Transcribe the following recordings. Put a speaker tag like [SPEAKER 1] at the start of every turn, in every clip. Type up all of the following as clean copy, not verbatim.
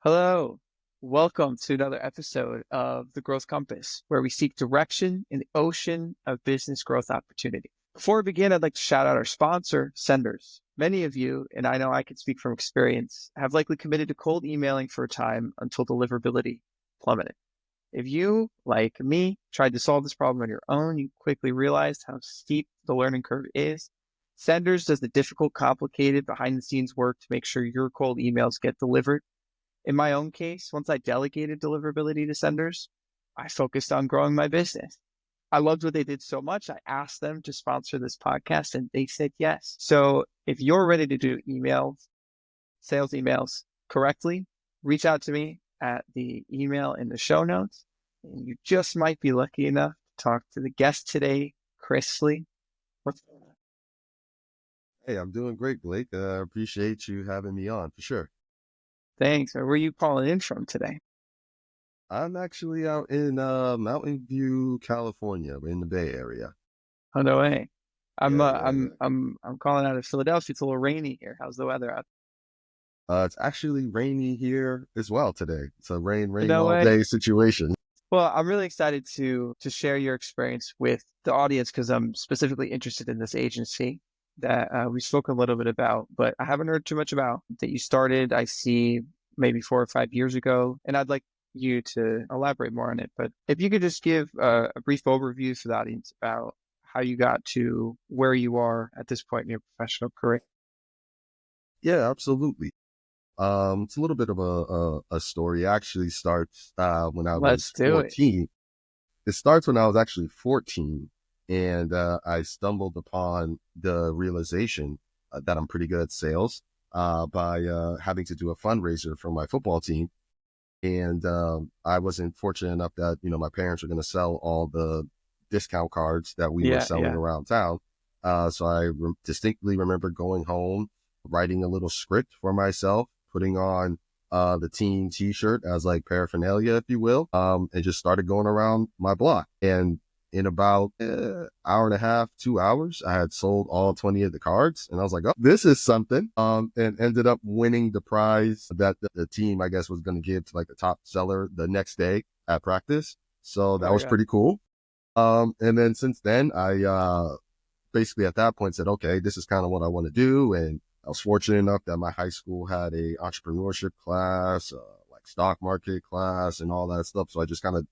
[SPEAKER 1] Hello. Welcome to another episode of The Growth Compass, where we seek direction in the ocean of business growth opportunity. Before we begin, I'd like to shout out our sponsor, Senders. Many of you, and I know I can speak from experience, have likely committed to cold emailing for a time until deliverability plummeted. If you, like me, tried to solve this problem on your own, you quickly realized how steep the learning curve is. Senders does the difficult, complicated, behind the scenes work to make sure your cold emails get delivered. In my own case, once I delegated deliverability to Senders, I focused on growing my business. I loved what they did so much. I asked them to sponsor this podcast and they said yes. So if you're ready to do emails, sales emails correctly, reach out to me at the email in the show notes. And you just might be lucky enough to talk to the guest today, Chrisley. What's going on?
[SPEAKER 2] Hey, I'm doing great, Blake. I appreciate you having me on for sure.
[SPEAKER 1] Thanks. Where are you calling in from today?
[SPEAKER 2] I'm actually out in Mountain View, California, in the Bay Area.
[SPEAKER 1] Oh no way. I'm
[SPEAKER 2] Yeah,
[SPEAKER 1] uh,
[SPEAKER 2] yeah,
[SPEAKER 1] I'm
[SPEAKER 2] yeah.
[SPEAKER 1] I'm I'm calling out of Philadelphia. It's a little rainy here. How's the weather out
[SPEAKER 2] It's actually rainy here as well today. It's a
[SPEAKER 1] there?
[SPEAKER 2] rain
[SPEAKER 1] No
[SPEAKER 2] all
[SPEAKER 1] way.
[SPEAKER 2] day situation.
[SPEAKER 1] Well, I'm really excited to share your experience with the audience because I'm specifically interested in this agency that we spoke a little bit about, but I haven't heard too much about that you started. I see maybe 4 or 5 years ago, and I'd like you to elaborate more on it. But if you could just give a brief overview for the audience about how you got to where you are at this point in your professional career.
[SPEAKER 2] Yeah, absolutely. It's a little bit of a story. It actually starts when I
[SPEAKER 1] Let's
[SPEAKER 2] was
[SPEAKER 1] do it.
[SPEAKER 2] 14. It starts when I was actually 14, and I stumbled upon the realization that I'm pretty good at sales by having to do a fundraiser for my football team. And I wasn't fortunate enough that, my parents were going to sell all the discount cards that we were
[SPEAKER 1] Yeah,
[SPEAKER 2] selling
[SPEAKER 1] yeah.
[SPEAKER 2] around town. So I distinctly remember going home, writing a little script for myself, putting on the team t-shirt as like paraphernalia, if you will, and just started going around my block. And in about hour and a half, 2 hours, I had sold all 20 of the cards, and I was like, "Oh, this is something." And ended up winning the prize that the team, I guess, was going to give to like the top seller the next day at practice. So
[SPEAKER 1] Oh
[SPEAKER 2] that
[SPEAKER 1] my
[SPEAKER 2] was
[SPEAKER 1] God.
[SPEAKER 2] pretty cool. And then since then, I basically at that point said, "Okay, this is kind of what I want to do." And I was fortunate enough that my high school had a entrepreneurship class, like stock market class, and all that stuff. So I just kind of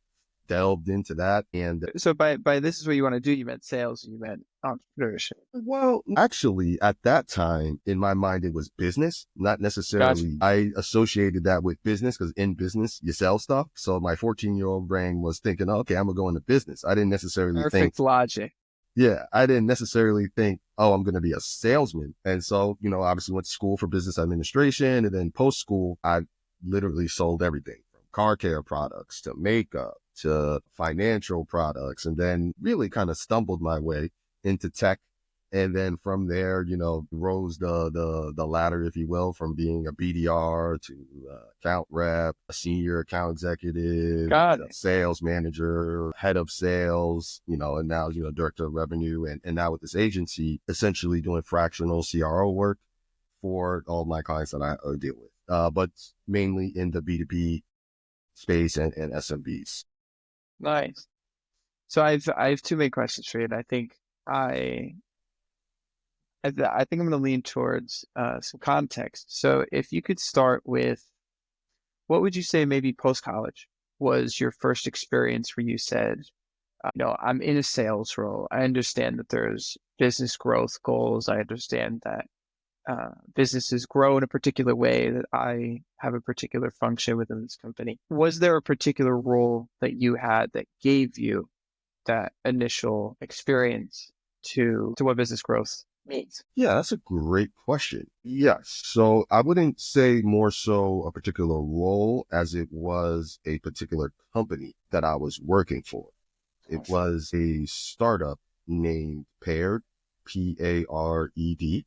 [SPEAKER 2] delved into that. And
[SPEAKER 1] So by this is what you want to do, you meant sales, you meant entrepreneurship.
[SPEAKER 2] well, actually, at that time, in my mind, it was business, not
[SPEAKER 1] Gotcha.
[SPEAKER 2] necessarily. I associated that with business because in business, you sell stuff. So my 14-year-old brain was thinking, okay, I'm going to go into business. I didn't necessarily think,
[SPEAKER 1] Perfect logic.
[SPEAKER 2] yeah, I didn't necessarily think, oh, I'm going to be a salesman. And so, obviously went to school for business administration. And then post school, I literally sold everything from car care products to makeup to financial products, and then really kind of stumbled my way into tech. And then from there, rose the ladder, if you will, from being a BDR to account rep, a senior account executive,
[SPEAKER 1] Got
[SPEAKER 2] a
[SPEAKER 1] it.
[SPEAKER 2] sales manager, head of sales, and now, director of revenue. And now with this agency, essentially doing fractional CRO work for all my clients that I deal with, but mainly in the B2B space and SMBs.
[SPEAKER 1] Nice. So I have two main questions for you, and I I think I'm going to lean towards some context. So if you could start with what would you say maybe post college was your first experience where you said, I'm in a sales role. I understand that there's business growth goals. I understand that businesses grow in a particular way, that I have a particular function within this company. Was there a particular role that you had that gave you that initial experience to what business growth means?
[SPEAKER 2] Yeah, that's a great question. Yes. So I wouldn't say more so a particular role as it was a particular company that I was working for. It was a startup named Paired, Pared.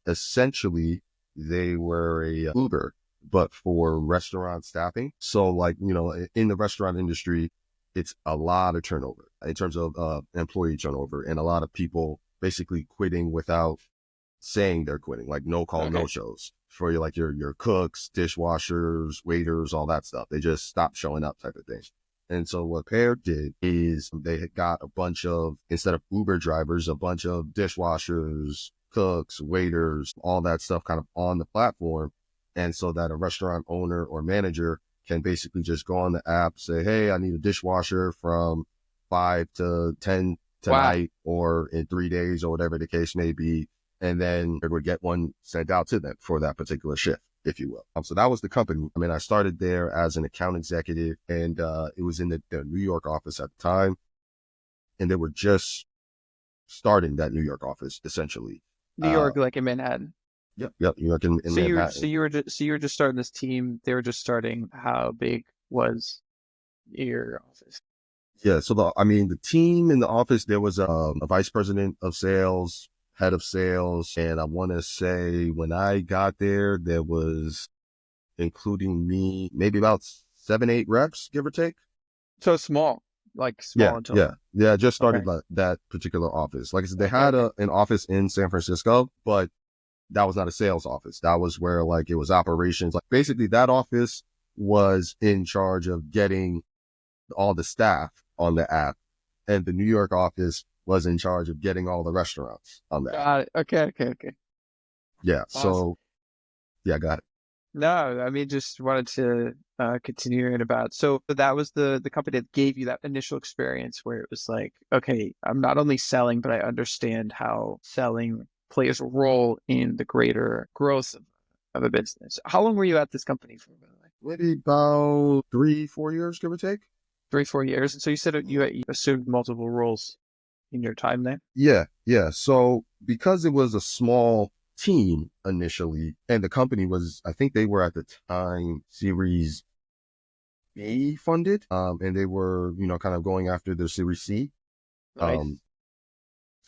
[SPEAKER 2] Essentially, they were a Uber, but for restaurant staffing. So like, in the restaurant industry, it's a lot of turnover in terms of employee turnover and a lot of people basically quitting without saying they're quitting, like no call, no
[SPEAKER 1] Okay.
[SPEAKER 2] shows for your, like your cooks, dishwashers, waiters, all that stuff. They just stopped showing up type of thing. And so what Pear did is they had got a bunch of, instead of Uber drivers, a bunch of dishwashers, cooks, waiters, all that stuff kind of on the platform. And so that a restaurant owner or manager can basically just go on the app, say, hey, I need a dishwasher from 5 to 10
[SPEAKER 1] Wow.
[SPEAKER 2] tonight or in 3 days or whatever the case may be. And then it would get one sent out to them for that particular shift, if you will. So that was the company. I mean, I started there as an account executive, and it was in the New York office at the time. And they were just starting that New York office, essentially.
[SPEAKER 1] New York, like in Manhattan.
[SPEAKER 2] Yep, New York in
[SPEAKER 1] So
[SPEAKER 2] Manhattan.
[SPEAKER 1] you were just starting this team. They were just starting. How big was your office?
[SPEAKER 2] Yeah, so the team in the office, there was a vice president of sales, head of sales, and I want to say when I got there, there was, including me, maybe about 7, 8 reps, give or take.
[SPEAKER 1] So small, like small in total.
[SPEAKER 2] Yeah. Just
[SPEAKER 1] Okay.
[SPEAKER 2] started that particular office. Like I said, they
[SPEAKER 1] Okay.
[SPEAKER 2] had
[SPEAKER 1] Okay.
[SPEAKER 2] an office in San Francisco, but that was not a sales office. That was where like it was operations. Like basically that office was in charge of getting all the staff on the app, and the New York office was in charge of getting all the restaurants on the app.
[SPEAKER 1] Got it. Okay. Okay. Okay.
[SPEAKER 2] Yeah.
[SPEAKER 1] Awesome.
[SPEAKER 2] So yeah, got it.
[SPEAKER 1] No, I mean, just wanted to continue hearing about. So that was the company that gave you that initial experience where it was like, okay, I'm not only selling, but I understand how selling plays a role in the greater growth of a business. How long were you at this company for, by the way?
[SPEAKER 2] Maybe about 3, 4 years, give or take.
[SPEAKER 1] 3, 4 years. And so you said you assumed multiple roles in your time there.
[SPEAKER 2] Yeah. So because it was a small team initially, and the company was, I think they were at the time Series B funded, and they were, kind of going after the Series C.
[SPEAKER 1] Nice.
[SPEAKER 2] Um,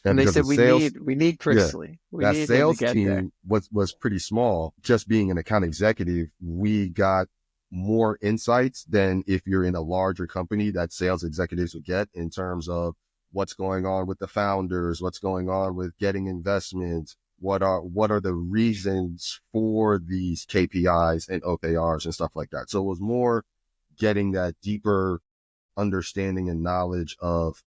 [SPEAKER 2] and
[SPEAKER 1] And they
[SPEAKER 2] because the
[SPEAKER 1] said
[SPEAKER 2] sales,
[SPEAKER 1] we need
[SPEAKER 2] yeah,
[SPEAKER 1] Chrisley. We
[SPEAKER 2] that
[SPEAKER 1] need him to
[SPEAKER 2] sales
[SPEAKER 1] get there.
[SPEAKER 2] team was pretty small. Just being an account executive, we got more insights than if you're in a larger company that sales executives would get in terms of what's going on with the founders, what's going on with getting investments, what are the reasons for these KPIs and OKRs and stuff like that. So it was more getting that deeper understanding and knowledge of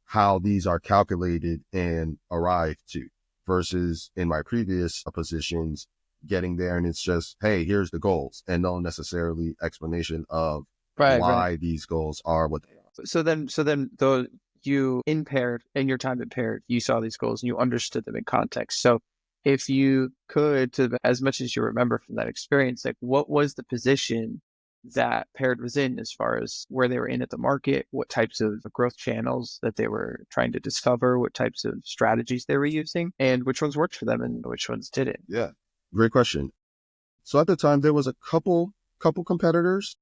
[SPEAKER 2] how these are calculated and arrived to, versus in my previous positions, getting there and it's just, hey, here's the goals and no necessarily explanation of
[SPEAKER 1] Right, right.
[SPEAKER 2] why these goals are what they are.
[SPEAKER 1] So then though you in paired in your time at paired, you saw these goals and you understood them in context. So if you could, to as much as you remember from that experience, like what was the position that paired was in as far as where they were in at the market, what types of growth channels that they were trying to discover, what types of strategies they were using, and which ones worked for them and which ones didn't.
[SPEAKER 2] Yeah, great question. So at the time there was a couple competitors.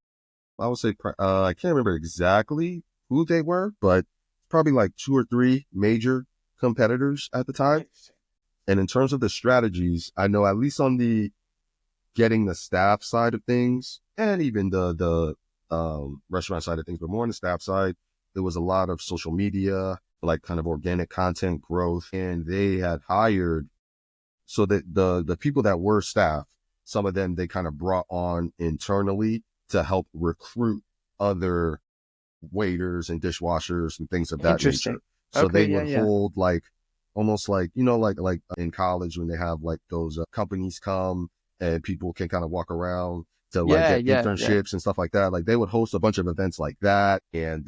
[SPEAKER 2] I would say I can't remember exactly who they were, but probably like 2 or 3 major competitors at the time. And in terms of the strategies, I know at least on the getting the staff side of things, and even the restaurant side of things, but more on the staff side, there was a lot of social media, like kind of organic content growth, and they had hired, so that the people that were staff, some of them they kind of brought on internally to help recruit other waiters and dishwashers and things of that
[SPEAKER 1] Interesting.
[SPEAKER 2] nature. So
[SPEAKER 1] Okay,
[SPEAKER 2] they
[SPEAKER 1] yeah,
[SPEAKER 2] would
[SPEAKER 1] yeah.
[SPEAKER 2] hold like almost like, like in college when they have like those companies come and people can kind of walk around to like
[SPEAKER 1] Yeah,
[SPEAKER 2] get
[SPEAKER 1] yeah, yeah.
[SPEAKER 2] internships and stuff like that. Like they would host a bunch of events like that, and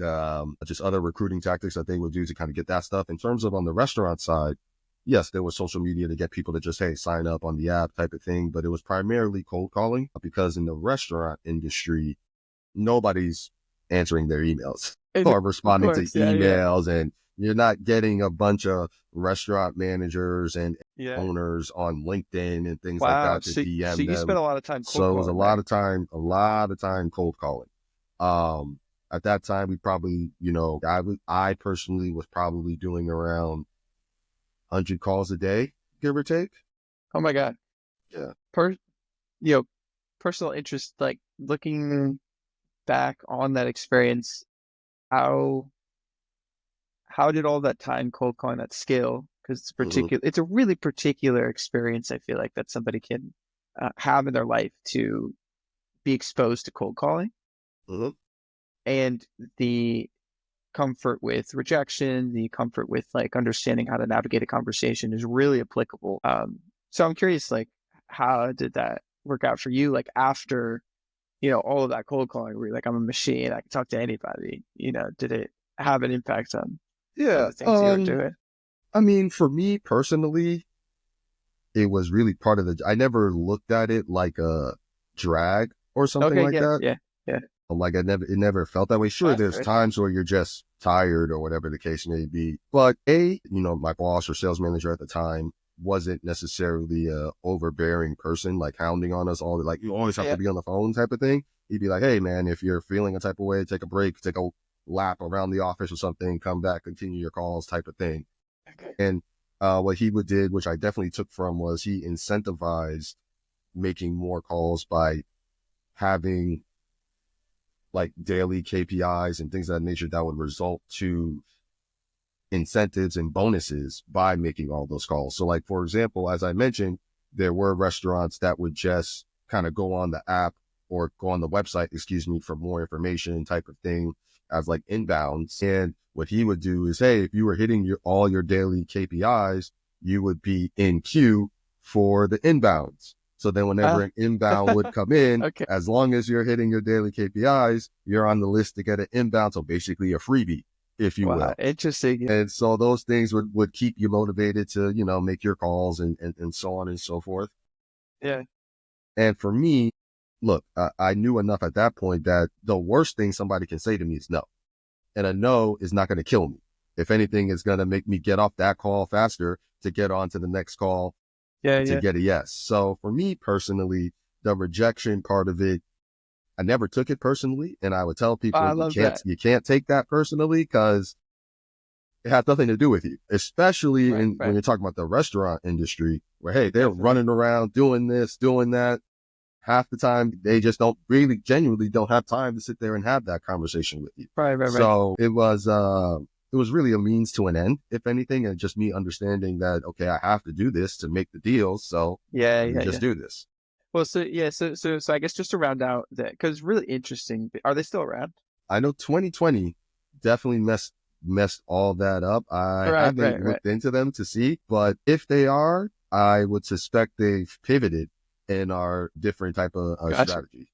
[SPEAKER 2] just other recruiting tactics that they would do to kind of get that stuff. In terms of on the restaurant side, yes, there was social media to get people to just, hey, sign up on the app type of thing, but it was primarily cold calling, because in the restaurant industry, nobody's answering their emails or
[SPEAKER 1] Of
[SPEAKER 2] responding to
[SPEAKER 1] course, yeah, yeah.
[SPEAKER 2] emails, and you're not getting a bunch of restaurant managers and
[SPEAKER 1] Yeah.
[SPEAKER 2] owners on LinkedIn and things like
[SPEAKER 1] Wow.
[SPEAKER 2] that to
[SPEAKER 1] So
[SPEAKER 2] DM
[SPEAKER 1] you
[SPEAKER 2] them.
[SPEAKER 1] spent a lot of time cold
[SPEAKER 2] So it was a
[SPEAKER 1] calling
[SPEAKER 2] lot
[SPEAKER 1] there.
[SPEAKER 2] of time, cold calling. Um, at that time, we probably, I personally was probably doing around 100 calls a day, give or take.
[SPEAKER 1] Oh my God.
[SPEAKER 2] Yeah.
[SPEAKER 1] Per you know, personal interest, like looking back on that experience, how how did all that time cold calling, that skill, because
[SPEAKER 2] Hmm.
[SPEAKER 1] it's a really particular experience. I feel like that somebody can have in their life to be exposed to cold calling
[SPEAKER 2] Hmm.
[SPEAKER 1] and the comfort with rejection, the comfort with like understanding how to navigate a conversation is really applicable. So I'm curious, like, how did that work out for you? Like after, all of that cold calling, where you're like, I'm a machine, I can talk to anybody, did it have an impact on
[SPEAKER 2] Yeah.
[SPEAKER 1] the things you were doing?
[SPEAKER 2] I mean, for me personally, it was really part of I never looked at it like a drag or something
[SPEAKER 1] Okay,
[SPEAKER 2] like
[SPEAKER 1] yeah,
[SPEAKER 2] that.
[SPEAKER 1] yeah, yeah.
[SPEAKER 2] Like it never felt that way. Sure,
[SPEAKER 1] That's
[SPEAKER 2] there's
[SPEAKER 1] right.
[SPEAKER 2] times where you're just tired or whatever the case may be. But my boss or sales manager at the time wasn't necessarily a overbearing person, like hounding on us all, like you always have to
[SPEAKER 1] Yeah.
[SPEAKER 2] be on the phone type of thing. He'd be like, hey man, if you're feeling a type of way, take a break, take a lap around the office or something, come back, continue your calls type of thing.
[SPEAKER 1] Okay.
[SPEAKER 2] And what he would did, which I definitely took from, was he incentivized making more calls by having like daily KPIs and things of that nature that would result to incentives and bonuses by making all those calls. So like, for example, as I mentioned, there were restaurants that would just kind of go on the app or go on the website, excuse me, for more information type of thing as like inbounds. And what he would do is, hey, if you were hitting all your daily KPIs, you would be in queue for the inbounds. So then whenever
[SPEAKER 1] Uh,
[SPEAKER 2] an inbound would come in,
[SPEAKER 1] okay.
[SPEAKER 2] as long as you're hitting your daily KPIs, you're on the list to get an inbound. So basically a freebie, if you
[SPEAKER 1] Wow.
[SPEAKER 2] will.
[SPEAKER 1] Interesting.
[SPEAKER 2] And so those things would keep you motivated to, make your calls and so on and so forth.
[SPEAKER 1] Yeah.
[SPEAKER 2] And for me, look, I knew enough at that point that the worst thing somebody can say to me is no. And a no is not going to kill me. If anything, it's going to make me get off that call faster to get on to the next call
[SPEAKER 1] Yeah.
[SPEAKER 2] to
[SPEAKER 1] Yeah.
[SPEAKER 2] get a yes. So for me personally, the rejection part of it, I never took it personally. And I would tell
[SPEAKER 1] I
[SPEAKER 2] people
[SPEAKER 1] love that.
[SPEAKER 2] you can't take that personally because it has nothing to do with you, especially
[SPEAKER 1] Right.
[SPEAKER 2] when
[SPEAKER 1] Right.
[SPEAKER 2] you're talking about the restaurant industry where, hey, they're
[SPEAKER 1] Definitely.
[SPEAKER 2] running around doing this, doing that. Half the time, they just don't really genuinely don't have time to sit there and have that conversation with you.
[SPEAKER 1] Right. Right. Right.
[SPEAKER 2] So it was really a means to an end, if anything, and just me understanding that, okay, I have to do this to make the deal. So
[SPEAKER 1] Yeah.
[SPEAKER 2] let me
[SPEAKER 1] Yeah.
[SPEAKER 2] just
[SPEAKER 1] Yeah.
[SPEAKER 2] do this.
[SPEAKER 1] Well, so yeah, so I guess just to round out that, because really interesting. Are they still around?
[SPEAKER 2] I know 2020 definitely messed all that up. I
[SPEAKER 1] Right.
[SPEAKER 2] haven't
[SPEAKER 1] Right. Right.
[SPEAKER 2] looked into them to see, but if they are, I would suspect they've pivoted in our different type of
[SPEAKER 1] Gotcha.
[SPEAKER 2] strategy.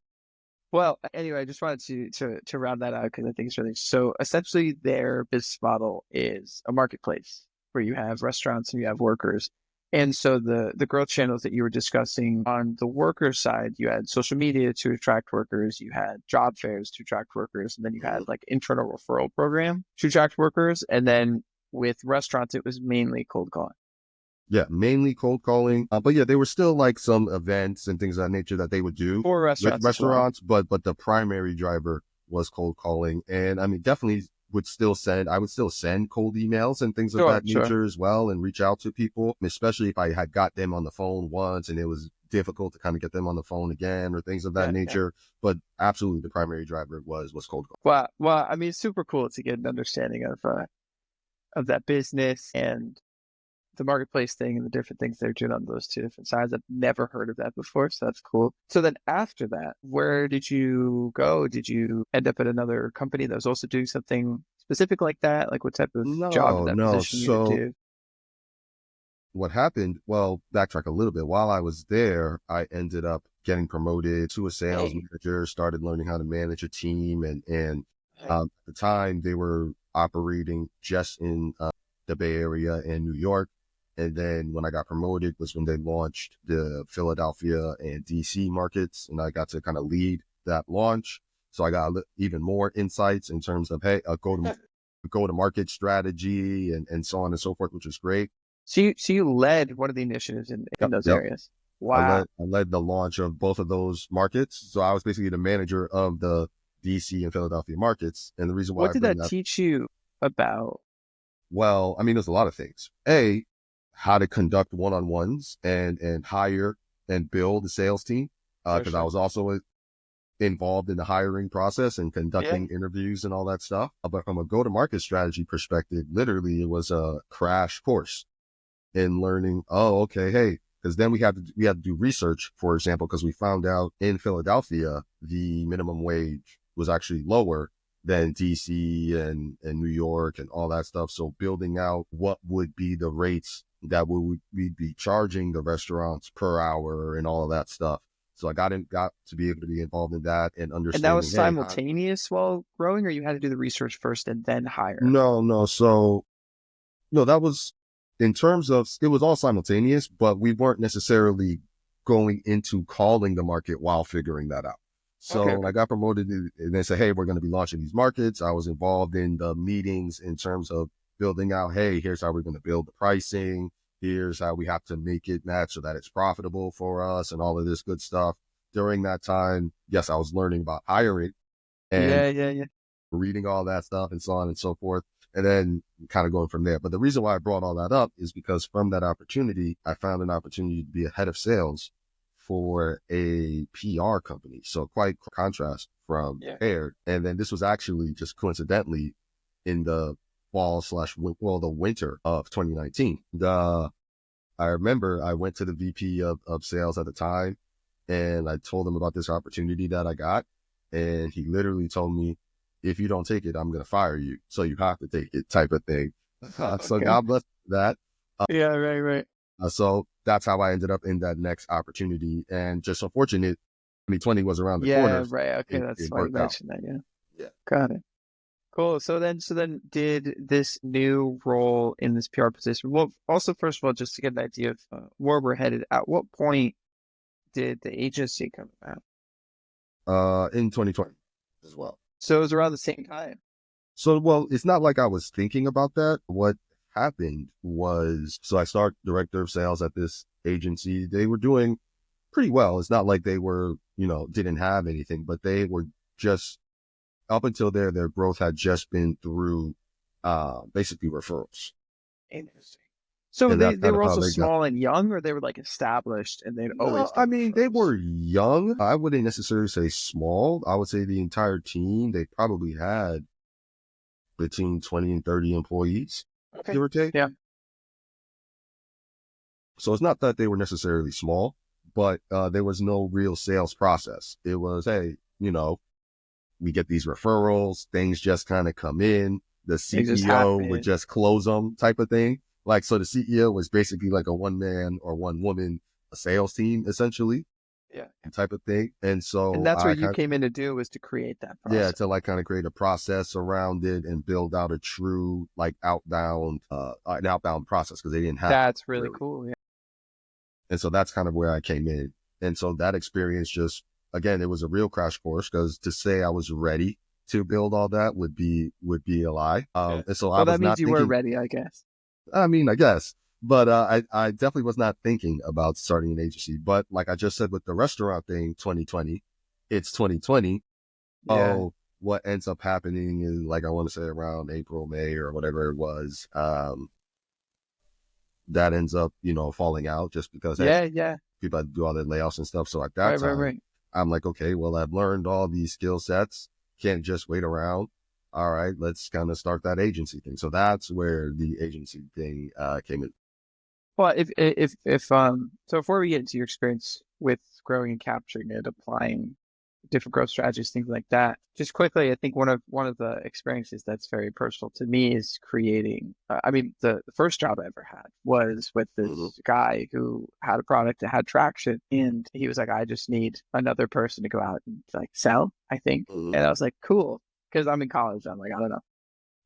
[SPEAKER 1] Well, anyway, I just wanted to round that out because I think it's really so. Essentially, their business model is a marketplace where you have restaurants and you have workers. And so the growth channels that you were discussing on the worker side, you had social media to attract workers, you had job fairs to attract workers, and then you had
[SPEAKER 2] Mhm.
[SPEAKER 1] like internal referral program to attract workers. And then with restaurants, it was mainly cold calling
[SPEAKER 2] Yeah, mainly cold calling. But yeah, there were still like some events and things of that nature that they would do
[SPEAKER 1] for
[SPEAKER 2] with
[SPEAKER 1] restaurants as well.
[SPEAKER 2] restaurants, but the primary driver was cold calling. And I mean, definitely I would still send cold emails and things of
[SPEAKER 1] Sure,
[SPEAKER 2] that
[SPEAKER 1] sure.
[SPEAKER 2] nature as well and reach out to people, especially if I had got them on the phone once and it was difficult to kind of get them on the phone again or things of that
[SPEAKER 1] Yeah, yeah.
[SPEAKER 2] nature. But absolutely the primary driver was cold calling.
[SPEAKER 1] Well, I mean, it's super cool to get an understanding of that business and the marketplace thing and the different things they're doing on those two different sides. I've never heard of that before, so that's cool. So then after that, where did you go? Did you end up at another company that was also doing something specific like that? Like what type of job did
[SPEAKER 2] No,
[SPEAKER 1] that
[SPEAKER 2] no.
[SPEAKER 1] position you to
[SPEAKER 2] So
[SPEAKER 1] do?
[SPEAKER 2] what happened, well, backtrack a little bit. While I was there, I ended up getting promoted to a sales
[SPEAKER 1] Hey,
[SPEAKER 2] manager, started learning how to manage a team. And
[SPEAKER 1] hey,
[SPEAKER 2] at the time, they were operating just in the Bay Area and New York. And then when I got promoted was when they launched the Philadelphia and DC markets. And I got to kind of lead that launch. So I got even more insights in terms of, hey, go to market strategy and so on and so forth, which is great.
[SPEAKER 1] so you led one of the initiatives in
[SPEAKER 2] Yep,
[SPEAKER 1] those
[SPEAKER 2] yep.
[SPEAKER 1] areas. Wow.
[SPEAKER 2] I led the launch of both of those markets. So I was basically the manager of the DC and Philadelphia markets. And the reason why
[SPEAKER 1] What
[SPEAKER 2] I
[SPEAKER 1] did
[SPEAKER 2] bring
[SPEAKER 1] that
[SPEAKER 2] that,
[SPEAKER 1] teach you about?
[SPEAKER 2] well, I mean, there's a lot of things. A, how to conduct one-on-ones and hire and build a sales team.
[SPEAKER 1] For
[SPEAKER 2] Cause I
[SPEAKER 1] sure.
[SPEAKER 2] was also involved in the hiring process and
[SPEAKER 1] Yeah.
[SPEAKER 2] conducting interviews and all that stuff. But from a go-to-market strategy perspective, literally it was a crash course and learning, oh, okay, hey, because then we had to do research, for example, because we found out in Philadelphia, the minimum wage was actually lower than DC and New York and all that stuff. So building out what would be the rates that we'd be charging the restaurants per hour and all of that stuff. So I got to be able to be involved in that and
[SPEAKER 1] And that was
[SPEAKER 2] understanding, hey,
[SPEAKER 1] simultaneous while growing, or you had to do the research first and then hire?
[SPEAKER 2] no. So no, that was in terms of, it was all simultaneous, but we weren't necessarily going into calling the market while figuring that out.
[SPEAKER 1] Okay,
[SPEAKER 2] So
[SPEAKER 1] okay.
[SPEAKER 2] I got promoted and they said, hey, we're going to be launching these markets. I was involved in the meetings in terms of building out, hey, here's how we're going to build the pricing. Here's how we have to make it match so that it's profitable for us and all of this good stuff. During that time, yes, I was learning about hiring and
[SPEAKER 1] Yeah, yeah, yeah.
[SPEAKER 2] reading all that stuff and so on and so forth, and then kind of going from there. But the reason why I brought all that up is because from that opportunity, I found an opportunity to be a head of sales for a PR company. So quite contrast from
[SPEAKER 1] Yeah.
[SPEAKER 2] Paired. And then this was actually just coincidentally in the the winter of 2019. I remember I went to the VP of sales at the time and I told him about this opportunity that I got. And he literally told me, if you don't take it, I'm going to fire you. So you have to take it, type of thing. So
[SPEAKER 1] Okay.
[SPEAKER 2] God bless that.
[SPEAKER 1] Yeah, right, right.
[SPEAKER 2] So that's how I ended up in that next opportunity. And just so fortunate, 2020 was around the corner.
[SPEAKER 1] Yeah, right. Okay,
[SPEAKER 2] It
[SPEAKER 1] that's why you
[SPEAKER 2] worked out.
[SPEAKER 1] mentioned that. Yeah.
[SPEAKER 2] Yeah.
[SPEAKER 1] Got it. Cool. So then did this new role in this PR position, well, also, first of all, just to get an idea of where we're headed, at what point did the agency come about?
[SPEAKER 2] In 2020 as well.
[SPEAKER 1] So it was around the same time.
[SPEAKER 2] So, well, it's not like I was thinking about that. What happened was, so I started director of sales at this agency. They were doing pretty well. It's not like they were, didn't have anything, but they were just up until their growth had just been through, basically referrals.
[SPEAKER 1] Interesting. So
[SPEAKER 2] And
[SPEAKER 1] they,
[SPEAKER 2] that's
[SPEAKER 1] they
[SPEAKER 2] kind of
[SPEAKER 1] were
[SPEAKER 2] how
[SPEAKER 1] also
[SPEAKER 2] they got.
[SPEAKER 1] small and young, or they were like established and they'd
[SPEAKER 2] No,
[SPEAKER 1] always
[SPEAKER 2] I
[SPEAKER 1] done
[SPEAKER 2] mean, they
[SPEAKER 1] referrals?
[SPEAKER 2] were young. I wouldn't necessarily say small. I would say the entire team, they probably had between 20 and 30 employees,
[SPEAKER 1] Okay.
[SPEAKER 2] give or take.
[SPEAKER 1] Yeah.
[SPEAKER 2] So it's not that they were necessarily small, but there was no real sales process. It was, hey, we get these referrals, things just kind of come in. The
[SPEAKER 1] They just
[SPEAKER 2] CEO would
[SPEAKER 1] happen.
[SPEAKER 2] just close them, type of thing. Like, so the CEO was basically like a one man or one woman, a sales team, essentially,
[SPEAKER 1] Yeah.
[SPEAKER 2] type of thing. And
[SPEAKER 1] And
[SPEAKER 2] so
[SPEAKER 1] that's what
[SPEAKER 2] I
[SPEAKER 1] you
[SPEAKER 2] kind of,
[SPEAKER 1] came in to do, was to create that
[SPEAKER 2] yeah,
[SPEAKER 1] process.
[SPEAKER 2] to like kind of create a process around it and build out a true like an outbound process because they didn't have one
[SPEAKER 1] That's really
[SPEAKER 2] really.
[SPEAKER 1] cool. Yeah.
[SPEAKER 2] And so that's kind of where I came in. And so that experience just, again, it was a real crash course because to say I was ready to build all that would be a lie.
[SPEAKER 1] Yeah.
[SPEAKER 2] And so I
[SPEAKER 1] Well, that
[SPEAKER 2] was
[SPEAKER 1] means
[SPEAKER 2] not
[SPEAKER 1] you were
[SPEAKER 2] thinking,
[SPEAKER 1] ready, I guess.
[SPEAKER 2] I mean, I guess, but I definitely was not thinking about starting an agency. But like I just said with the restaurant thing, 2020, it's 2020.
[SPEAKER 1] Yeah.
[SPEAKER 2] Oh, what ends up happening is like, I want to say around April, May or whatever it was, that ends up, falling out just because, hey,
[SPEAKER 1] Yeah. Yeah.
[SPEAKER 2] people had to do all their layoffs and stuff. So at that
[SPEAKER 1] Right. Right.
[SPEAKER 2] time,
[SPEAKER 1] Right.
[SPEAKER 2] I'm like, okay, well, I've learned all these skill sets. Can't just wait around. All right, let's kind of start that agency thing. So that's where the agency thing came in.
[SPEAKER 1] Well, if so before we get into your experience with growing and capturing it, applying different growth strategies, things like that, just quickly, I think one of the experiences that's very personal to me is creating. I mean, the first job I ever had was with
[SPEAKER 2] Mm-hmm.
[SPEAKER 1] this guy who had a product that had traction, and he was like, "I just need another person to go out and like sell." I think,
[SPEAKER 2] Mm-hmm.
[SPEAKER 1] and I was like, "Cool," because I'm in college. I'm like, I don't know.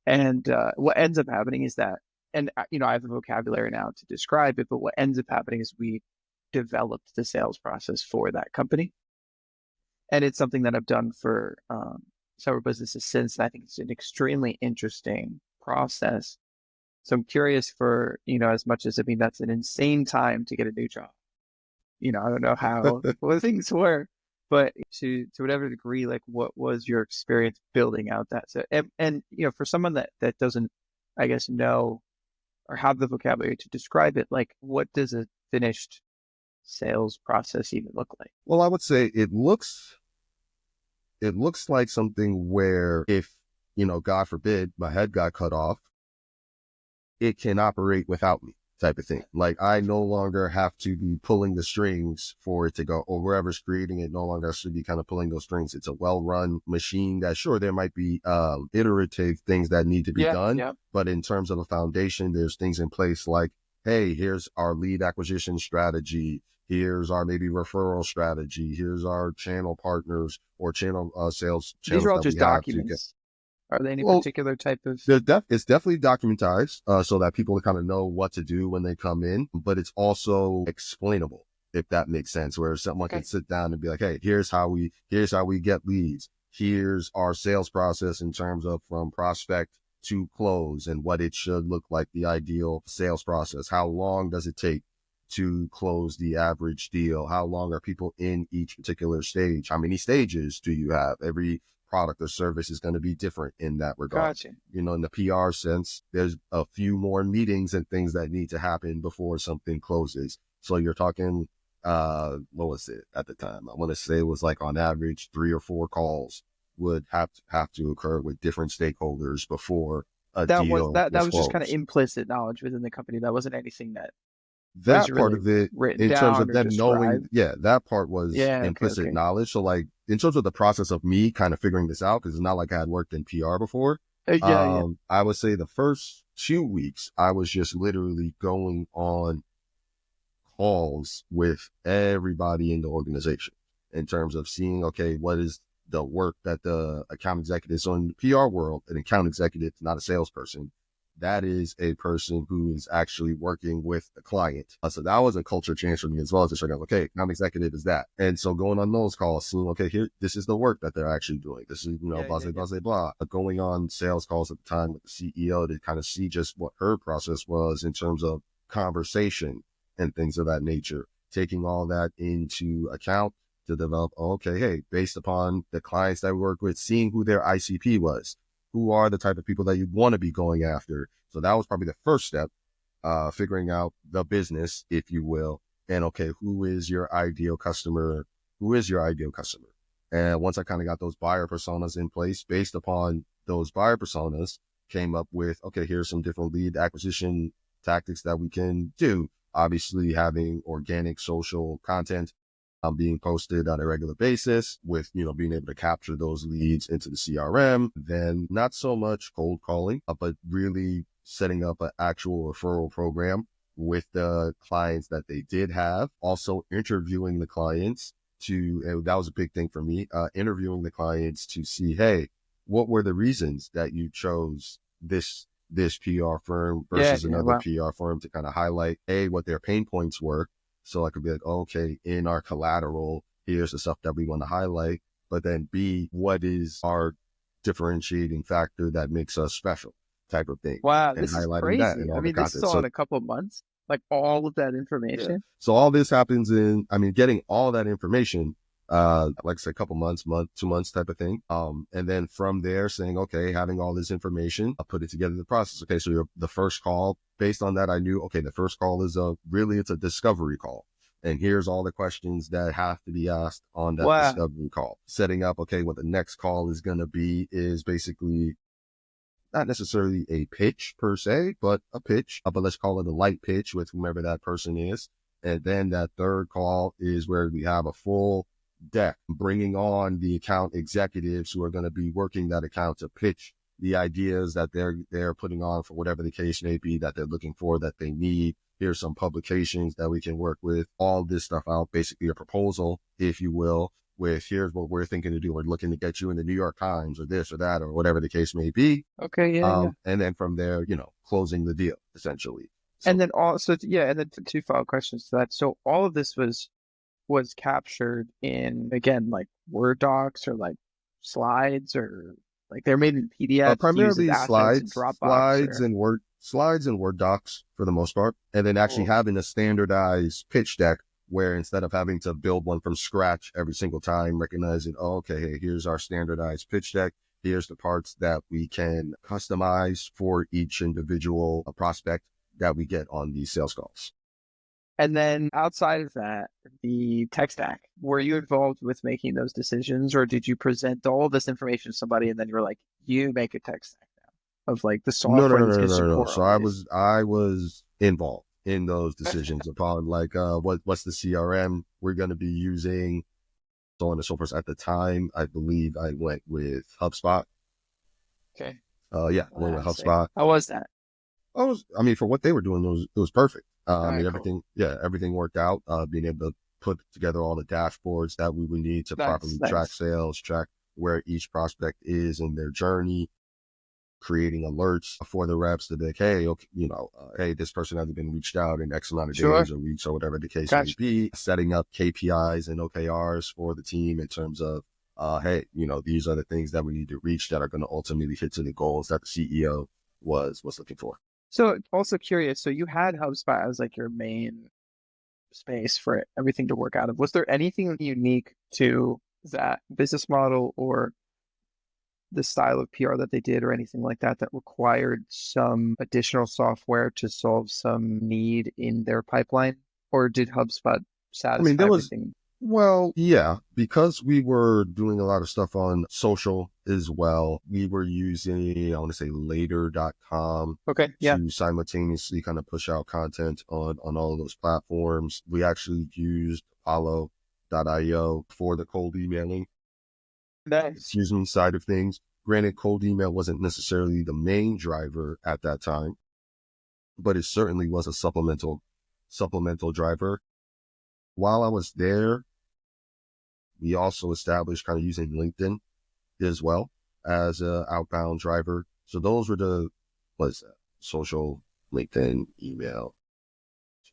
[SPEAKER 1] And what ends up happening is that, and I have the vocabulary now to describe it, but what ends up happening is we developed the sales process for that company. And it's something that I've done for several businesses since. And I think it's an extremely interesting process. So I'm curious for, as much as, I mean, that's an insane time to get a new job. I don't know how what things were, but to whatever degree, like, what was your experience building out that? So, and for someone that doesn't, I guess, know or have the vocabulary to describe it, like, what does a finished sales process even look like?
[SPEAKER 2] Well, I would say it looks like something where if, God forbid, my head got cut off, it can operate without me. type of thing. Like I no longer have to be pulling the strings for it to go, or wherever's creating it no longer should be kind of pulling those strings. It's a well-run machine that sure, there might be iterative things that need to be done, but in terms of a foundation, there's things in place like, hey, here's our lead acquisition strategy. Here's our maybe referral strategy. Here's our channel partners or channel sales channels.
[SPEAKER 1] These are all
[SPEAKER 2] that
[SPEAKER 1] just
[SPEAKER 2] we have to
[SPEAKER 1] documents. Are they any
[SPEAKER 2] Well,
[SPEAKER 1] particular type of?
[SPEAKER 2] it's definitely documentized so that people kind of know what to do when they come in, but it's also explainable, if that makes sense, where someone can sit down and be like, hey, here's how we get leads. Here's our sales process in terms of from prospect to close and what it should look like, the ideal sales process. How long does it take to close the average deal? How long are people in each particular stage? How many stages do you have? Every product or service is going to be different in that regard.
[SPEAKER 1] Gotcha.
[SPEAKER 2] You know, in the PR sense, there's a few more meetings and things that need to happen before something closes. So you're talking, what was it at the time? I want to say it was like on average 3 or 4 calls would have to occur with different stakeholders before a deal
[SPEAKER 1] that was
[SPEAKER 2] closed.
[SPEAKER 1] just kind of implicit knowledge within the company. That wasn't anything that
[SPEAKER 2] that
[SPEAKER 1] part
[SPEAKER 2] of it,
[SPEAKER 1] in terms
[SPEAKER 2] of them knowing, that part was implicit knowledge. So like in terms of the process of me kind of figuring this out, because it's not like I had worked in PR before. I would say the first 2 weeks, I was just literally going on calls with everybody in the organization in terms of seeing, okay, what is the work that the account executive, so in the PR world, an account executive is not a salesperson. That is a person who is actually working with the client. So that was a culture change for me as well, as to show, okay, account executive is that. And so going on those calls, seeing, okay, here, this is the work that they're actually doing. This is, blah, blah, blah. Going on sales calls at the time with the CEO to kind of see just what her process was in terms of conversation and things of that nature, taking all that into account to develop, okay, hey, based upon the clients that we work with, seeing who their ICP was, who are the type of people that you want to be going after. So that was probably the first step, figuring out the business, if you will, and okay, who is your ideal customer? And once I kind of got those buyer personas in place, based upon those buyer personas, came up with, okay, here's some different lead acquisition tactics that we can do. Obviously having organic social content being posted on a regular basis with, being able to capture those leads into the CRM, then not so much cold calling, but really setting up an actual referral program with the clients that they did have. Also interviewing the clients and that was a big thing for me, interviewing the clients to see, hey, what were the reasons that you chose this PR firm versus another PR firm, to kind of highlight, A, what their pain points were. So I could be like, okay, in our collateral, here's the stuff that we want to highlight. But then B, what is our differentiating factor that makes us special, type of thing.
[SPEAKER 1] Wow,
[SPEAKER 2] and
[SPEAKER 1] this is
[SPEAKER 2] highlighting
[SPEAKER 1] crazy.
[SPEAKER 2] that in all the
[SPEAKER 1] This is
[SPEAKER 2] content.
[SPEAKER 1] all in a couple of months, like all of that information.
[SPEAKER 2] Yeah. So all this happens getting all that information, like I said, a couple months, 2 months type of thing. And then from there saying, okay, having all this information, I'll put it together in the process. Okay. So the first call, based on that, I knew, okay, the first call is it's a discovery call. And here's all the questions that have to be asked on that discovery call. Setting up, okay, what the next call is going to be is basically not necessarily a pitch per se, but a pitch, but let's call it a light pitch with whomever that person is. And then that third call is where we have a full deck, bringing on the account executives who are going to be working that account to pitch the ideas that they're putting on for whatever the case may be that they're looking for, that they need. Here's some publications that we can work with, all this stuff out, basically a proposal, if you will, with here's what we're thinking to do. We're looking to get you in the New York Times or this or that or whatever the case may be.
[SPEAKER 1] Okay.
[SPEAKER 2] And then from there, closing the deal essentially. So,
[SPEAKER 1] and then and then 2 follow-up questions to that. So all of this was captured in, again, like Word docs or like slides, or like they're made in PDFs,
[SPEAKER 2] primarily
[SPEAKER 1] slides
[SPEAKER 2] and Word docs for the most part. And then actually having a standardized pitch deck where instead of having to build one from scratch every single time, recognizing, okay, hey, here's our standardized pitch deck. Here's the parts that we can customize for each individual prospect that we get on these sales calls.
[SPEAKER 1] And then outside of that, the tech stack, were you involved with making those decisions, or did you present all this information to somebody and then you were like, you make a tech stack now of like the software?
[SPEAKER 2] No. So I was involved in those decisions upon like what's the CRM we're going to be using, so on and so forth. At the time, I believe I went with HubSpot.
[SPEAKER 1] Okay.
[SPEAKER 2] Yeah, I went with
[SPEAKER 1] Classic.
[SPEAKER 2] HubSpot.
[SPEAKER 1] How was that?
[SPEAKER 2] I mean, for what they were doing, it was perfect.
[SPEAKER 1] All
[SPEAKER 2] I mean,
[SPEAKER 1] right, cool.
[SPEAKER 2] everything worked out. Being able to put together all the dashboards that we would need to
[SPEAKER 1] Nice,
[SPEAKER 2] properly track
[SPEAKER 1] nice.
[SPEAKER 2] sales, track where each prospect is in their journey, creating alerts for the reps to be like, hey, okay, hey, this person hasn't been reached out in X amount of
[SPEAKER 1] Sure.
[SPEAKER 2] days or weeks or whatever the case may
[SPEAKER 1] Gotcha.
[SPEAKER 2] be. Setting up KPIs and OKRs for the team in terms of, hey, these are the things that we need to reach that are going to ultimately hit to the goals that the CEO was looking for.
[SPEAKER 1] So also curious, so you had HubSpot as like your main space for everything to work out of. Was there anything unique to that business model or the style of PR that they did or anything like that that required some additional software to solve some need in their pipeline? Or did HubSpot
[SPEAKER 2] I mean,
[SPEAKER 1] satisfy
[SPEAKER 2] there was,
[SPEAKER 1] everything?
[SPEAKER 2] well, yeah, because we were doing a lot of stuff on social as well. We were using, I want to say later.com
[SPEAKER 1] Okay, yeah.
[SPEAKER 2] to simultaneously kind of push out content on all of those platforms. We actually used Apollo.io for the cold emailing,
[SPEAKER 1] Nice.
[SPEAKER 2] side of things. Granted, cold email wasn't necessarily the main driver at that time, but it certainly was a supplemental driver. While I was there, we also established kind of using LinkedIn as well as a outbound driver. So those were what's that? Social, LinkedIn, email.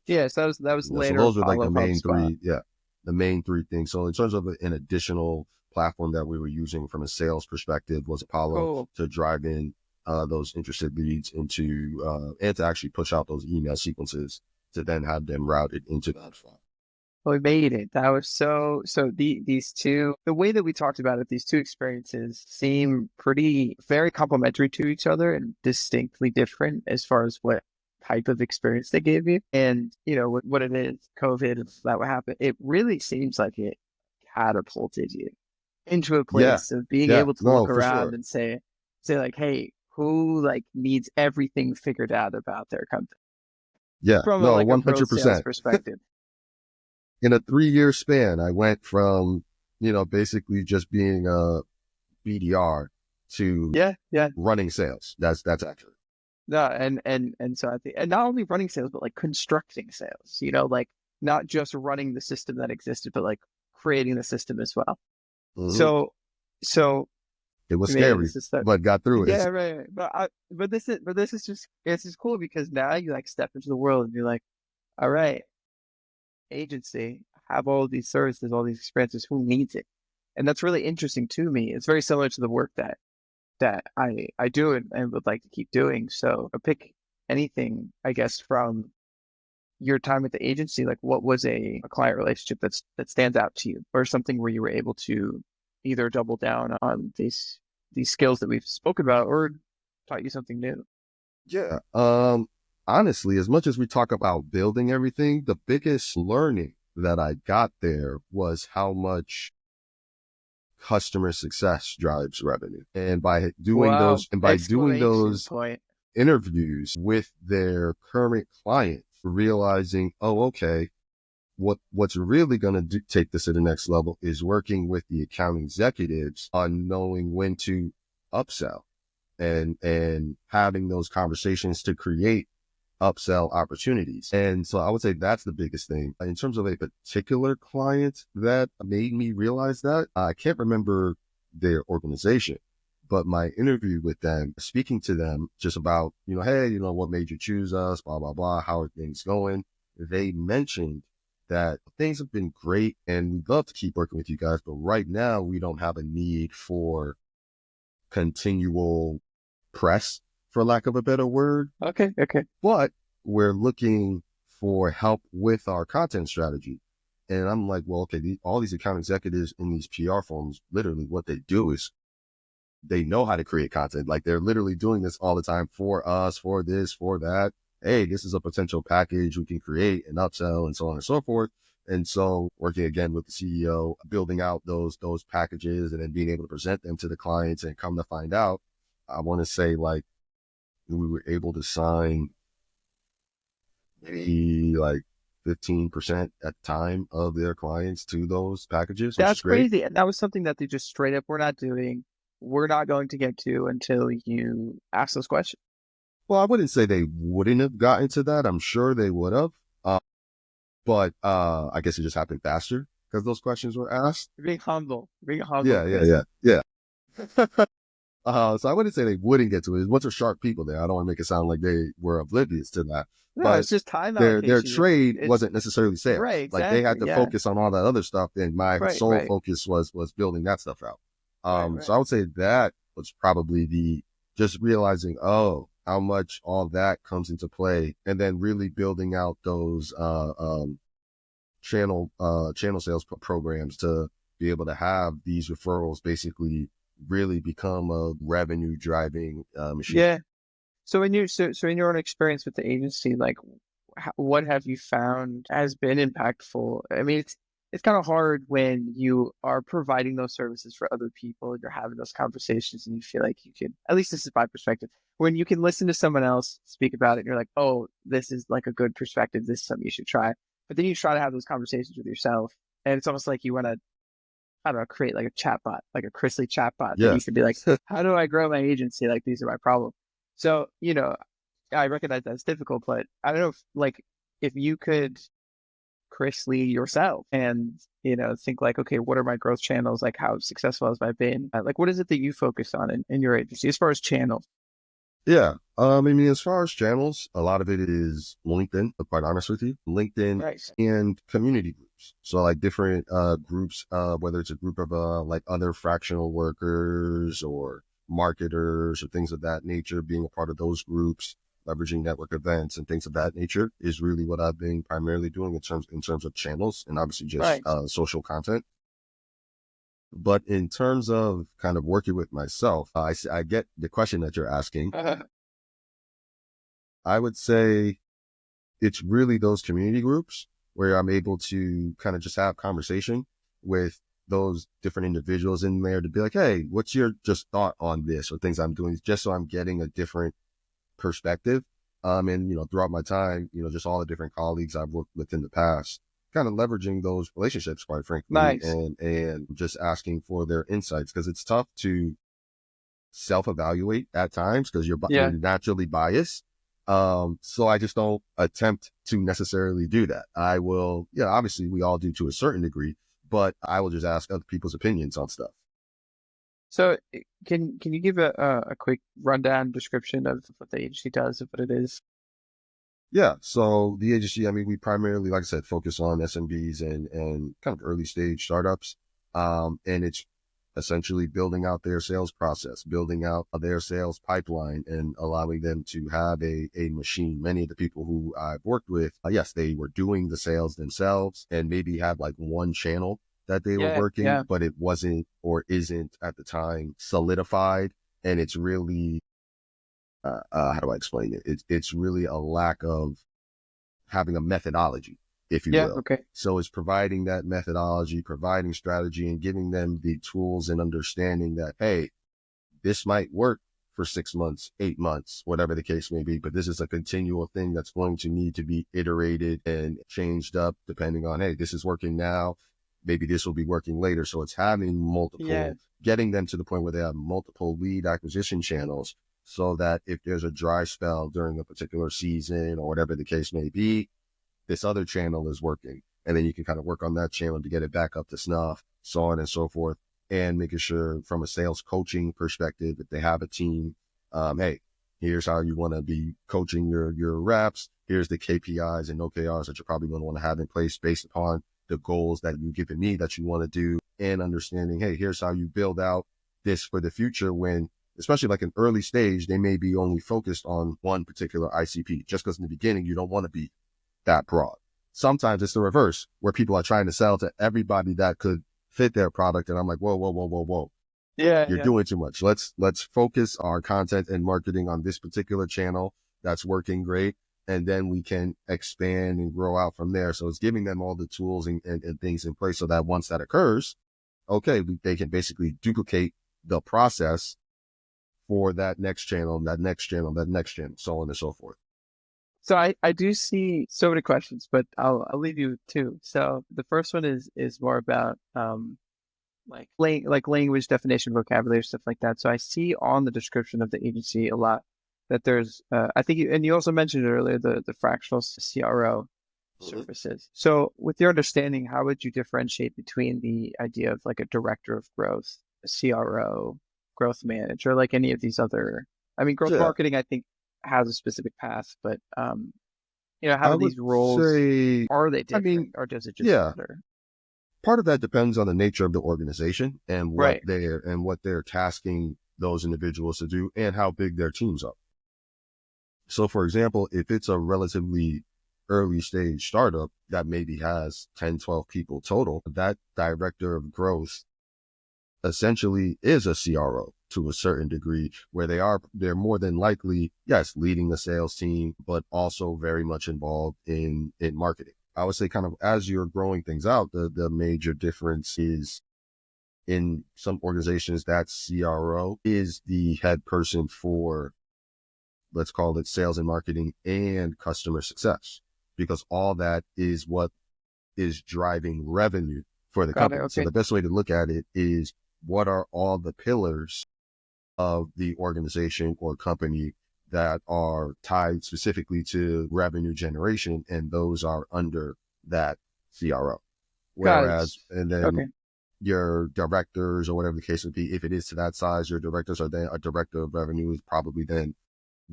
[SPEAKER 1] Yeah, so that was
[SPEAKER 2] So
[SPEAKER 1] later
[SPEAKER 2] those were like
[SPEAKER 1] Apollo HubSpot.
[SPEAKER 2] the main three things. So in terms of an additional platform that we were using from a sales perspective was Apollo
[SPEAKER 1] Cool.
[SPEAKER 2] to drive in those interested leads into, and to actually push out those email sequences to then have them routed into the HubSpot.
[SPEAKER 1] Well, we made it. That was so these two, the way that we talked about it, these two experiences seem very complementary to each other and distinctly different as far as what type of experience they gave you. And, what it is, COVID, if that would happen, it really seems like it catapulted you into a
[SPEAKER 2] Yeah.
[SPEAKER 1] place of being
[SPEAKER 2] Yeah.
[SPEAKER 1] able to
[SPEAKER 2] No,
[SPEAKER 1] look
[SPEAKER 2] for
[SPEAKER 1] around
[SPEAKER 2] sure.
[SPEAKER 1] and say like, hey, who like needs everything figured out about their company
[SPEAKER 2] Yeah.
[SPEAKER 1] from
[SPEAKER 2] No,
[SPEAKER 1] like a growth sales
[SPEAKER 2] 100%.
[SPEAKER 1] perspective.
[SPEAKER 2] In a 3-year span, I went from, basically just being a BDR to
[SPEAKER 1] Yeah, yeah.
[SPEAKER 2] running sales. That's accurate.
[SPEAKER 1] No, and so I think, and not only running sales, but like constructing sales, like not just running the system that existed, but like creating the system as well.
[SPEAKER 2] Hmm.
[SPEAKER 1] So, so
[SPEAKER 2] It was
[SPEAKER 1] we made it.
[SPEAKER 2] scary,
[SPEAKER 1] This is that.
[SPEAKER 2] but got through
[SPEAKER 1] Yeah,
[SPEAKER 2] it.
[SPEAKER 1] right. But this is just, it's just cool because now you like step into the world and you're like, all right, agency, have all these services, all these experiences. Who needs it? And that's really interesting to me. It's very similar to the work that I do and would like to keep doing. So I pick anything, I guess, from your time at the agency. Like, what was a client relationship that stands out to you, or something where you were able to either double down on these skills that we've spoken about, or taught you something new?
[SPEAKER 2] Yeah. Honestly, as much as we talk about building everything, the biggest learning that I got there was how much customer success drives revenue. And
[SPEAKER 1] Wow,
[SPEAKER 2] by doing
[SPEAKER 1] exclamation
[SPEAKER 2] those
[SPEAKER 1] point.
[SPEAKER 2] interviews with their current clients, realizing, oh, okay, what's really going to take this to the next level is working with the account executives on knowing when to upsell and having those conversations to create upsell opportunities. And so I would say that's the biggest thing. In terms of a particular client that made me realize that, I can't remember their organization, but my interview with them, speaking to them just about, hey, what made you choose us, blah, blah, blah, how are things going? They mentioned that things have been great and we'd love to keep working with you guys, but right now we don't have a need for continual press, for lack of a better word,
[SPEAKER 1] Okay, okay.
[SPEAKER 2] but we're looking for help with our content strategy. And I'm like, well, okay, all these account executives in these PR firms, literally what they do is they know how to create content. Like they're literally doing this all the time for us, for this, for that. Hey, this is a potential package we can create and upsell and so on and so forth. And so working again with the CEO, building out those packages and then being able to present them to the clients, and come to find out, I want to say like we were able to sign maybe like 15% at the time of their clients to those packages, which is
[SPEAKER 1] That's
[SPEAKER 2] great.
[SPEAKER 1] crazy. And that was something that they just straight up were not doing. We're not going to get to until you ask those questions.
[SPEAKER 2] Well, I wouldn't say they wouldn't have gotten to that. I'm sure they would have. But I guess it just happened faster because those questions were asked.
[SPEAKER 1] You're being humble. You're being humble,
[SPEAKER 2] Yeah, yeah,
[SPEAKER 1] Chris.
[SPEAKER 2] yeah, yeah. So I wouldn't say they wouldn't get to it. Once are sharp people there. I don't want to make it sound like they were oblivious to that.
[SPEAKER 1] No,
[SPEAKER 2] But
[SPEAKER 1] it's just time
[SPEAKER 2] their
[SPEAKER 1] allocation.
[SPEAKER 2] trade
[SPEAKER 1] It's
[SPEAKER 2] wasn't necessarily
[SPEAKER 1] right,
[SPEAKER 2] sales. Like they
[SPEAKER 1] exactly.
[SPEAKER 2] had to
[SPEAKER 1] Yeah.
[SPEAKER 2] focus on all that other stuff, and my
[SPEAKER 1] Right,
[SPEAKER 2] sole
[SPEAKER 1] right,
[SPEAKER 2] focus was building that stuff out.
[SPEAKER 1] right,
[SPEAKER 2] So
[SPEAKER 1] right.
[SPEAKER 2] I would say that was probably the just realizing, oh, how much all that comes into play, and then really building out those channel sales programs to be able to have these referrals basically really become a revenue driving machine.
[SPEAKER 1] Yeah. So in your own experience with the agency, like what have you found has been impactful? I mean, it's kind of hard when you are providing those services for other people and you're having those conversations and you feel like you can, at least this is my perspective, when you can listen to someone else speak about it and you're like, oh, this is like a good perspective. This is something you should try. But then you try to have those conversations with yourself and it's almost like you want to, I don't know, create like a chatbot, like a Chrisley chatbot that
[SPEAKER 2] Yeah.
[SPEAKER 1] you could be like, how do I grow my agency? Like, these are my problems. So, I recognize that's difficult, but I don't know if you could Chrisley yourself and, think like, okay, what are my growth channels? Like, how successful has I been? Like, what is it that you focus on in your agency as far as channels?
[SPEAKER 2] Yeah. I mean, as far as channels, a lot of it is LinkedIn, to be quite honest with you. LinkedIn
[SPEAKER 1] Right.
[SPEAKER 2] and community groups. So like different groups, whether it's a group of like other fractional workers or marketers or things of that nature, being a part of those groups, leveraging network events and things of that nature is really what I've been primarily doing in terms of channels and obviously just
[SPEAKER 1] Right.
[SPEAKER 2] social content. But in terms of kind of working with myself, I get the question that you're asking. I would say it's really those community groups where I'm able to kind of just have conversation with those different individuals in there to be like, hey, what's your just thought on this or things I'm doing, just so I'm getting a different perspective. And, throughout my time, just all the different colleagues I've worked with in the past, kind of leveraging those relationships, quite frankly,
[SPEAKER 1] Nice.
[SPEAKER 2] and just asking for their insights because it's tough to self-evaluate at times because you're
[SPEAKER 1] Yeah.
[SPEAKER 2] naturally biased. So I just don't attempt to necessarily do that. I will, yeah, obviously we all do to a certain degree, but I will just ask other people's opinions on stuff.
[SPEAKER 1] So can you give a quick rundown description of what the agency does, of what it is?
[SPEAKER 2] Yeah. So the agency, I mean, we primarily, like I said, focus on SMBs and kind of early stage startups. And it's essentially building out their sales process, building out their sales pipeline and allowing them to have a machine. Many of the people who I've worked with, yes, they were doing the sales themselves and maybe had like one channel that they were
[SPEAKER 1] Yeah.
[SPEAKER 2] working,
[SPEAKER 1] Yeah.
[SPEAKER 2] but it wasn't or isn't at the time solidified. And it's really, how do I explain it? It's really a lack of having a methodology, if you
[SPEAKER 1] Yeah.
[SPEAKER 2] will.
[SPEAKER 1] Okay.
[SPEAKER 2] So it's providing that methodology, providing strategy, and giving them the tools and understanding that, hey, this might work for 6 months, 8 months, whatever the case may be, but this is a continual thing that's going to need to be iterated and changed up depending on, hey, this is working now. Maybe this will be working later. So it's having
[SPEAKER 1] Yeah.
[SPEAKER 2] getting them to the point where they have multiple lead acquisition channels so that if there's a dry spell during a particular season or whatever the case may be, this other channel is working. And then you can kind of work on that channel to get it back up to snuff, so on and so forth. And making sure from a sales coaching perspective, if they have a team, hey, here's how you want to be coaching your reps. Here's the KPIs and OKRs that you're probably going to want to have in place based upon the goals that you've given me that you want to do, and understanding, hey, here's how you build out this for the future when, especially like an early stage, they may be only focused on one particular ICP just because in the beginning, you don't want to be that broad. Sometimes it's the reverse where people are trying to sell to everybody that could fit their product. And I'm like, whoa, whoa, whoa, whoa, whoa.
[SPEAKER 1] Yeah.
[SPEAKER 2] You're
[SPEAKER 1] Yeah.
[SPEAKER 2] doing too much. Let's focus our content and marketing on this particular channel that's working great. And then we can expand and grow out from there. So it's giving them all the tools and things in place so that once that occurs, okay, they can basically duplicate the process for that next channel, that next channel, that next channel, so on and so forth.
[SPEAKER 1] So I do see so many questions, but I'll leave you with two. So the first one is more about like language definition, vocabulary, stuff like that. So I see on the description of the agency a lot that there's I think you, and you also mentioned it earlier, the fractional CRO
[SPEAKER 2] Mhm.
[SPEAKER 1] services. So with your understanding, how would you differentiate between the idea of like a director of growth, a CRO, growth manager, like any of these other, I mean, growth
[SPEAKER 2] Yeah,
[SPEAKER 1] marketing, I think has a specific path, but how
[SPEAKER 2] I
[SPEAKER 1] do
[SPEAKER 2] would
[SPEAKER 1] these roles,
[SPEAKER 2] say,
[SPEAKER 1] are they
[SPEAKER 2] I mean,
[SPEAKER 1] different or does it just
[SPEAKER 2] yeah,
[SPEAKER 1] matter?
[SPEAKER 2] part of that depends on the nature of the organization and
[SPEAKER 1] Right.
[SPEAKER 2] what they're tasking those individuals to do and how big their teams are. So for example, if it's a relatively early stage startup that maybe has 10, 12 people total, that director of growth essentially is a CRO to a certain degree, where they're more than likely, yes, leading the sales team, but also very much involved in marketing. I would say kind of as you're growing things out, the major difference is in some organizations that CRO is the head person for, let's call it sales and marketing and customer success, because all that is what is driving revenue for the
[SPEAKER 1] Got it.
[SPEAKER 2] company. So
[SPEAKER 1] Okay.
[SPEAKER 2] the best way to look at it is, what are all the pillars of the organization or company that are tied specifically to revenue generation? And those are under that CRO.
[SPEAKER 1] Got it.
[SPEAKER 2] Whereas, and then
[SPEAKER 1] Okay.
[SPEAKER 2] your directors or whatever the case would be, if it is to that size, your directors are then, a director of revenue is probably then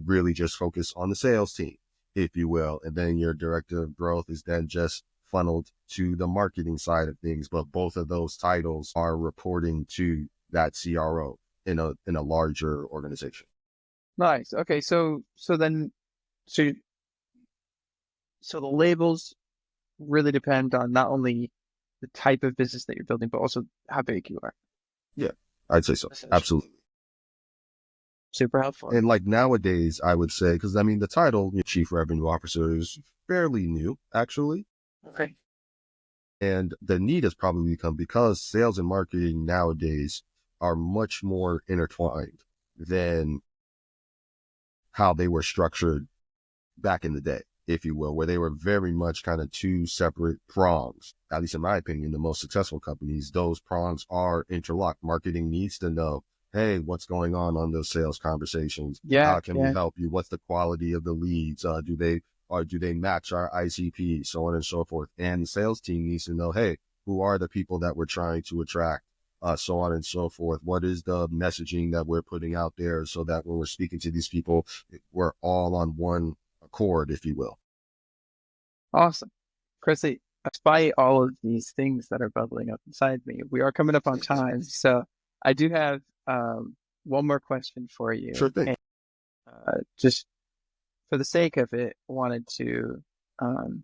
[SPEAKER 2] really just focused on the sales team, if you will. And then your director of growth is then just funneled to the marketing side of things. But both of those titles are reporting to that CRO in a larger organization.
[SPEAKER 1] Nice. Okay. So you- so the labels really depend on not only the type of business that you're building, but also how big you are,
[SPEAKER 2] Yeah, I'd say so.
[SPEAKER 1] essentially.
[SPEAKER 2] Absolutely.
[SPEAKER 1] Super helpful.
[SPEAKER 2] And like nowadays, I would say, because I mean, the title, Chief Revenue Officer, is fairly new, actually.
[SPEAKER 1] Okay.
[SPEAKER 2] And the need has probably become, because sales and marketing nowadays are much more intertwined than how they were structured back in the day, if you will, where they were very much kind of two separate prongs. At least in my opinion, the most successful companies, those prongs are interlocked. Marketing needs to know, hey, what's going on those sales conversations?
[SPEAKER 1] Yeah.
[SPEAKER 2] How can we
[SPEAKER 1] Yeah.
[SPEAKER 2] help you? What's the quality of the leads? Do they match our ICP? So on and so forth. And the sales team needs to know, hey, who are the people that we're trying to attract? So on and so forth. What is the messaging that we're putting out there, so that when we're speaking to these people, we're all on one accord, if you will.
[SPEAKER 1] Awesome. Chrissy, despite all of these things that are bubbling up inside me, we are coming up on time. So I do have one more question for you.
[SPEAKER 2] Sure thing.
[SPEAKER 1] And just for the sake of it, wanted to um,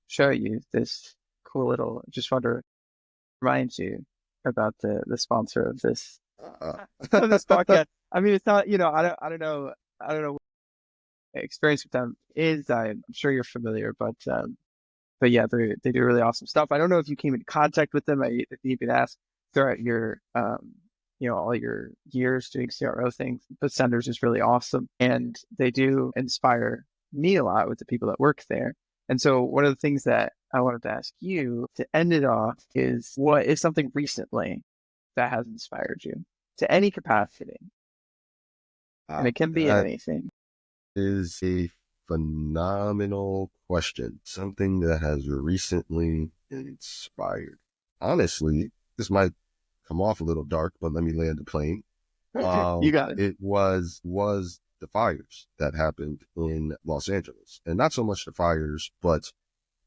[SPEAKER 1] show you this cool little, just want to remind you about the sponsor of this
[SPEAKER 2] Uh,
[SPEAKER 1] of this podcast. I mean, it's not, I don't know what experience with them is. I'm sure you're familiar, but yeah, they do really awesome stuff. I don't know if you came in contact with them. If you can ask throughout your, all your years doing CRO things, but Senders is really awesome. And they do inspire me a lot with the people that work there. And so one of the things that I wanted to ask you to end it off is, what is something recently that has inspired you to any capacity? And it can be in
[SPEAKER 2] that
[SPEAKER 1] anything.
[SPEAKER 2] is a phenomenal question. Something that has recently inspired. Honestly, this might come off a little dark, but let me land the plane.
[SPEAKER 1] You got it.
[SPEAKER 2] It was the fires that happened in Los Angeles, and not so much the fires, but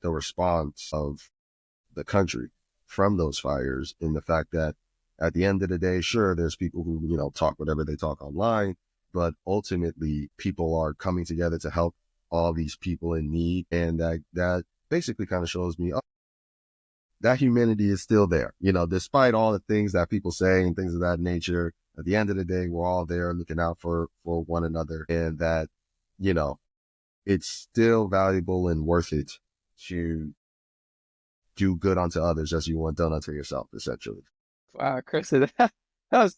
[SPEAKER 2] the response of the country from those fires, in the fact that at the end of the day, sure, there's people who, talk whatever they talk online, but ultimately people are coming together to help all these people in need. And that basically kind of shows me, oh, that humanity is still there, despite all the things that people say and things of that nature. At the end of the day, we're all there looking out for one another, and that, you know, it's still valuable and worth it to do good unto others as you want done unto yourself, essentially.
[SPEAKER 1] Wow, Chris, that was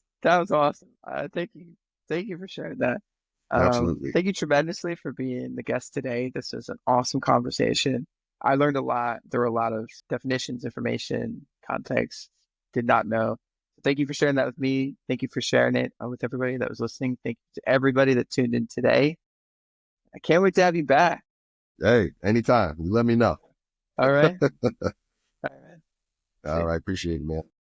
[SPEAKER 1] awesome. Thank you for sharing that.
[SPEAKER 2] Absolutely.
[SPEAKER 1] Thank you tremendously for being the guest today. This was an awesome conversation. I learned a lot. There were a lot of definitions, information, context, did not know. Thank you for sharing that with me. Thank you for sharing it with everybody that was listening. Thank you to everybody that tuned in today. I can't wait to have you back.
[SPEAKER 2] Hey, anytime. You let me know.
[SPEAKER 1] All right. All right, man. See
[SPEAKER 2] All
[SPEAKER 1] you.
[SPEAKER 2] right. Appreciate it, man.